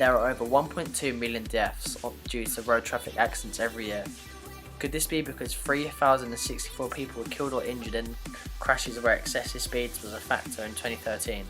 There are over 1.2 million deaths due to road traffic accidents every year. Could this be because 3,064 people were killed or injured in crashes where excessive speeds was a factor in 2013?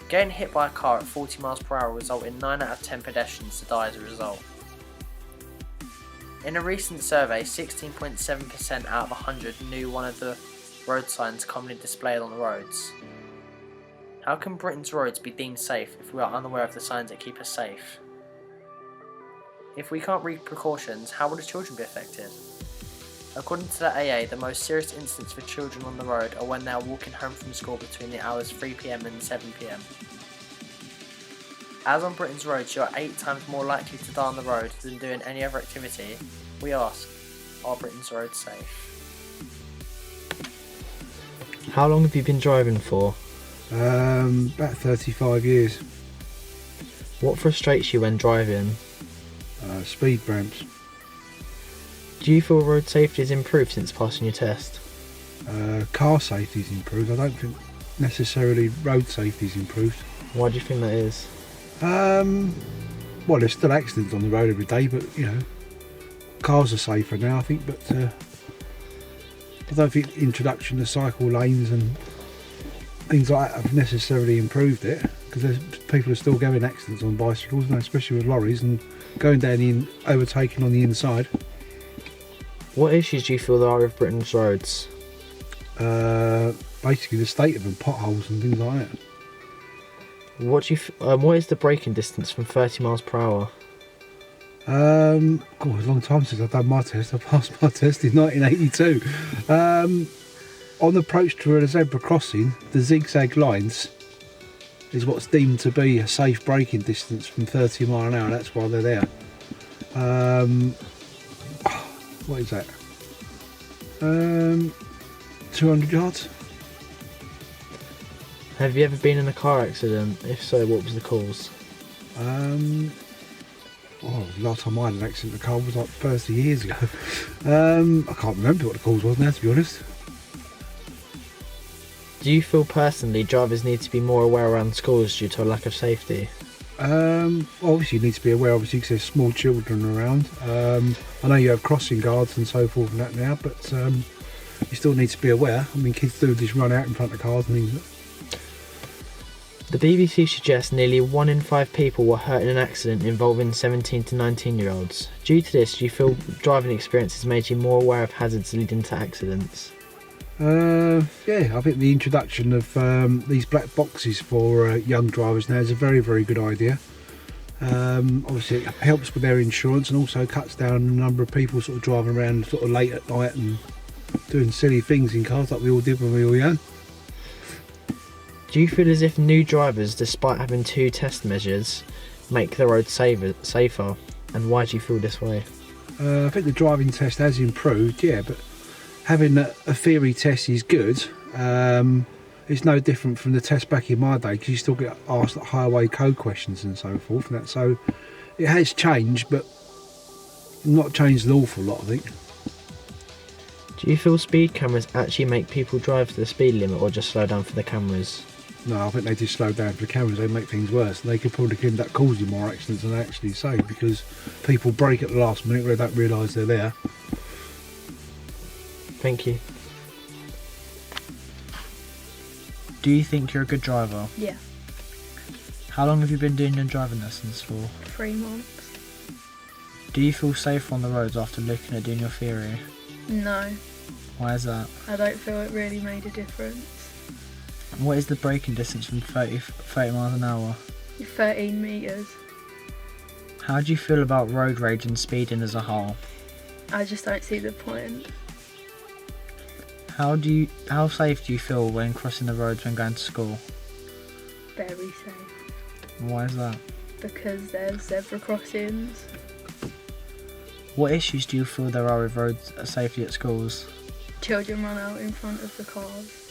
Getting hit by a car at 40 miles per hour resulted in 9 out of 10 pedestrians to die as a result. In a recent survey, 16.7% out of 100 knew one of the road signs commonly displayed on the roads. How can Britain's roads be deemed safe if we are unaware of the signs that keep us safe? If we can't read precautions, how will the children be affected? According to the AA, the most serious incidents for children on the road are when they are walking home from school between the hours 3 p.m. and 7 p.m. As on Britain's roads you are 8 times more likely to die on the road than doing any other activity, we ask, are Britain's roads safe? How long have you been driving for? About 35 years. What frustrates you when driving? Speed ramps. Do you feel road safety has improved since passing your test? Car safety's improved. I don't think necessarily road safety's improved. Why do you think that is? Well, there's still accidents on the road every day, but you know, cars are safer now, I think. But I don't think introduction of cycle lanes and things like that have necessarily improved it, because people are still getting accidents on bicycles, especially with lorries and going down in overtaking on the inside. What issues do you feel there are with Britain's roads? Basically the state of them, potholes and things like that. What is the braking distance from 30 miles per hour? God, a long time since I've done my test. I passed my test in 1982. On the approach to a zebra crossing, the zigzag lines is what's deemed to be a safe braking distance from 30 mile an hour. That's why they're there. What is that? 200 yards. Have you ever been in a car accident? If so, what was the cause? The last time I had an accident in a car was like 30 years ago. I can't remember what the cause was now, to be honest. Do you feel personally drivers need to be more aware around schools due to a lack of safety? Obviously you need to be aware, obviously, because there's small children around. I know you have crossing guards and so forth and that now, but you still need to be aware. I mean, kids do just run out in front of cars and things. The BBC suggests nearly 1 in 5 people were hurt in an accident involving 17 to 19 year olds. Due to this, do you feel driving experience has made you more aware of hazards leading to accidents? Yeah, I think the introduction of these black boxes for young drivers now is a very, very good idea. Obviously it helps with their insurance and also cuts down the number of people sort of driving around sort of late at night and doing silly things in cars like we all did when we were young. Do you feel as if new drivers, despite having 2 test measures, make the road safer? And why do you feel this way? I think the driving test has improved, yeah, but having a theory test is good. It's no different from the test back in my day, because you still get asked highway code questions and so forth. And that, so it has changed, but not changed an awful lot, I think. Do you feel speed cameras actually make people drive to the speed limit or just slow down for the cameras? No, I think they just slow down for the cameras. They make things worse. And they could probably end up causing more accidents than they actually say, because people brake at the last minute where they don't realise they're there. Thank you. Do you think you're a good driver? Yeah, How long have you been doing your driving lessons for? 3 months. Do you feel safer on the roads after looking at doing your theory? No, Why is that? I don't feel it really made a difference. What is the braking distance from 30 miles an hour? 13 metres. How do you feel about road rage and speeding as a whole? I just don't see the point. How safe do you feel when crossing the roads when going to school? Very safe. Why is that? Because there's zebra crossings. What issues do you feel there are with road safety at schools? Children run out in front of the cars.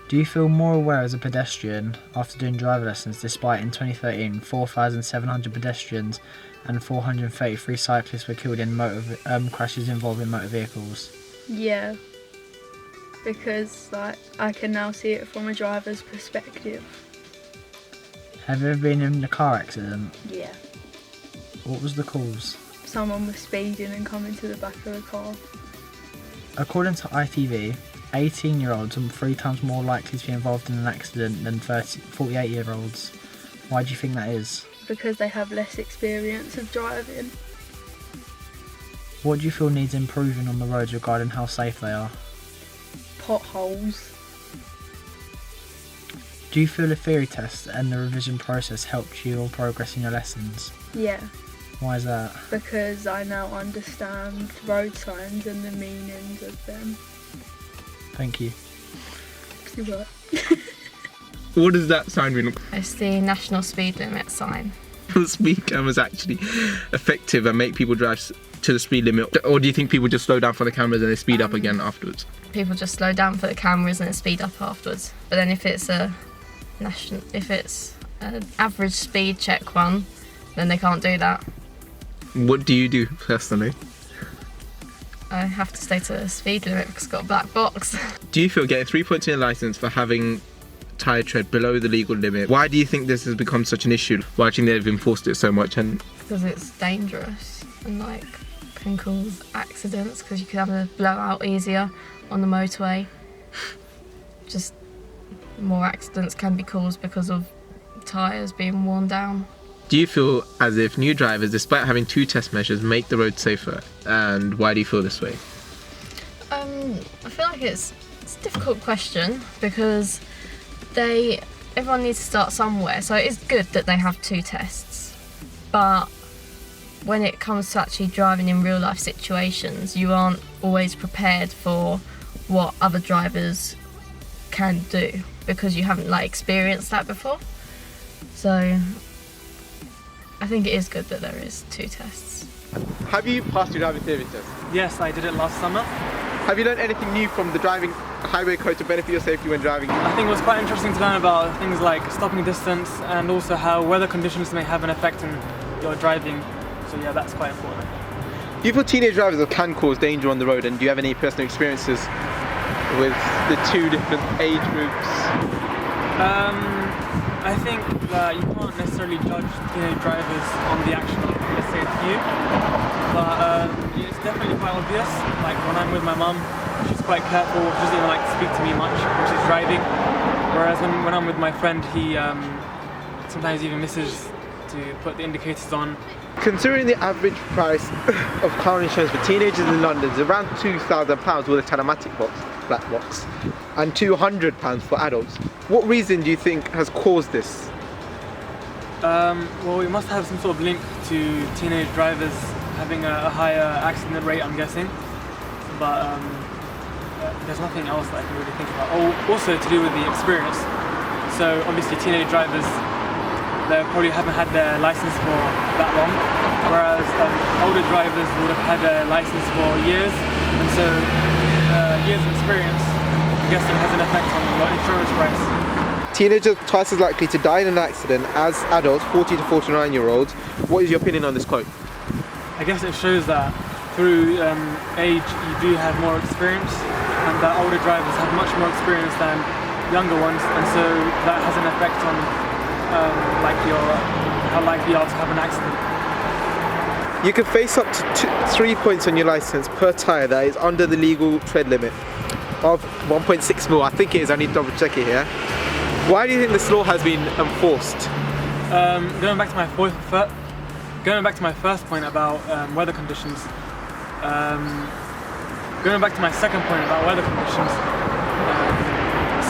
Do you feel more aware as a pedestrian after doing driver lessons, despite in 2013 4,700 pedestrians and 433 cyclists were killed in crashes involving motor vehicles? Yeah, because I can now see it from a driver's perspective. Have you ever been in a car accident? Yeah. What was the cause? Someone was speeding and coming to the back of the car. According to ITV, 18-year-olds are 3 times more likely to be involved in an accident than 48-year-olds. Why do you think that is? Because they have less experience of driving. What do you feel needs improving on the roads regarding how safe they are? Potholes. Do you feel the theory test and the revision process helped you or progress in your lessons? Yeah. Why is that? Because I now understand road signs and the meanings of them. Thank you. See what? What does that sign mean? It's the national speed limit sign. Speed cameras actually effective and make people drive to the speed limit, or do you think people just slow down for the cameras and they speed up again afterwards? People just slow down for the cameras and then speed up afterwards. But then if it's an average speed check one, then they can't do that. What do you do personally? I have to stay to the speed limit because it's got a black box. Do you feel getting 3 points in your license for having tyre tread below the legal limit? Why do you think this has become such an issue? Why do you think they've enforced it so much? And Because it's dangerous and can cause accidents because you could have a blowout easier on the motorway. Just more accidents can be caused because of tyres being worn down. do you feel as if new drivers, despite having 2 test measures, make the road safer? And why do you feel this way? I feel like it's a difficult question because everyone needs to start somewhere. So it is good that they have 2 tests, but when it comes to actually driving in real life situations, you aren't always prepared for what other drivers can do because you haven't experienced that before. So I think it is good that there is 2 tests. Have you passed your driving theory test? Yes, I did it last summer. Have you learned anything new from the driving highway code to benefit your safety when driving? I think it was quite interesting to learn about things like stopping distance and also how weather conditions may have an effect on your driving. So yeah, that's quite important. Do you feel teenage drivers can cause danger on the road, and do you have any personal experiences with the 2 different age groups? I think that you can't necessarily judge teenage drivers on the action of, let's say, a few, but it's definitely quite obvious. Like when I'm with my mum, she's quite careful, she doesn't even like to speak to me much when she's driving, whereas when I'm with my friend, he sometimes even misses to put the indicators on. Considering the average price of car insurance for teenagers in London is around £2,000 with a telematic black box, and £200 for adults, what reason do you think has caused this? Well, we must have some sort of link to teenage drivers having a higher accident rate, I'm guessing, but there's nothing else that I can really think about. Oh, also to do with the experience. So obviously teenage drivers, they probably haven't had their license for that long, whereas older drivers would have had their license for years, and so years of experience, I'm guessing, has an effect on your insurance price. Teenagers are twice as likely to die in an accident as adults, 40 to 49-year-olds. What is your opinion on this quote? I guess it shows that through age you do have more experience, and that older drivers have much more experience than younger ones, and so that has an effect on how likely you are to have an accident. You can face up to 3 points on your license per tyre that is under the legal tread limit of 1.6 mil. I think it is, I need to double check it here. Why do you think this law has been enforced? Going back to my first point about weather conditions, going back to my second point about weather conditions,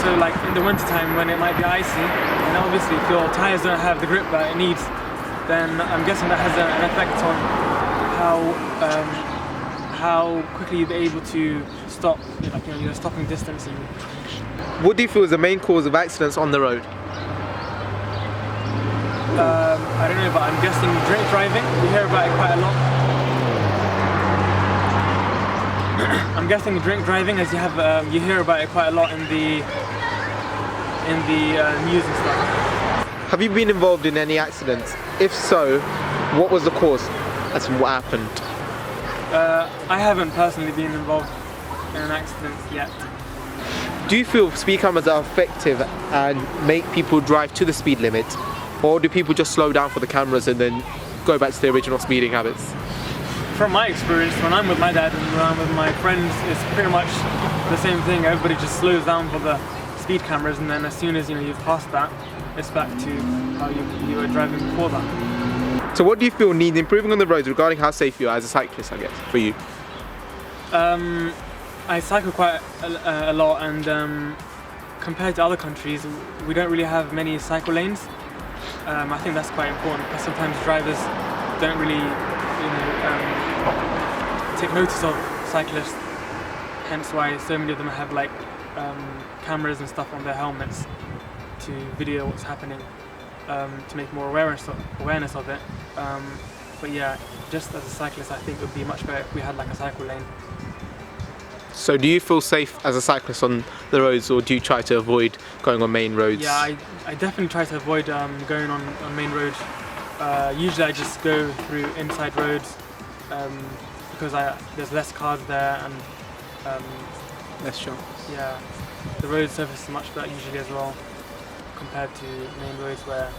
so like in the winter time when it might be icy, and obviously if your tyres don't have the grip that it needs, then I'm guessing that has an effect on how quickly you'll be able to stop, your stopping distance. What do you feel is the main cause of accidents on the road? I don't know, but I'm guessing drink driving. We hear about it quite a lot. I'm guessing drink driving, as you hear about it quite a lot in the news and stuff. Have you been involved in any accidents? If so, what was the cause as to what happened? I haven't personally been involved in an accident yet. Do you feel speed cameras are effective and make people drive to the speed limit? Or do people just slow down for the cameras and then go back to their original speeding habits? From my experience, when I'm with my dad and when I'm with my friends, it's pretty much the same thing. Everybody just slows down for the speed cameras, and then as soon as you've passed that, it's back to how you were driving before that. So what do you feel needs improving on the roads regarding how safe you are as a cyclist, I guess, for you? I cycle quite a lot, and compared to other countries, we don't really have many cycle lanes. I think that's quite important, because sometimes drivers don't really take notice of cyclists, hence why so many of them have like cameras and stuff on their helmets to video what's happening, to make more awareness of it. But yeah, just as a cyclist, I think it would be much better if we had like a cycle lane. So do you feel safe as a cyclist on the roads, or do you try to avoid going on main roads? Yeah, I definitely try to avoid going on main roads. Usually I just go through inside roads, because there's less cars there, and Less shots. yeah, the road surface is much better usually as well, compared to main roads where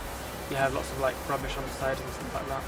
you have lots of like rubbish on the side and stuff like that.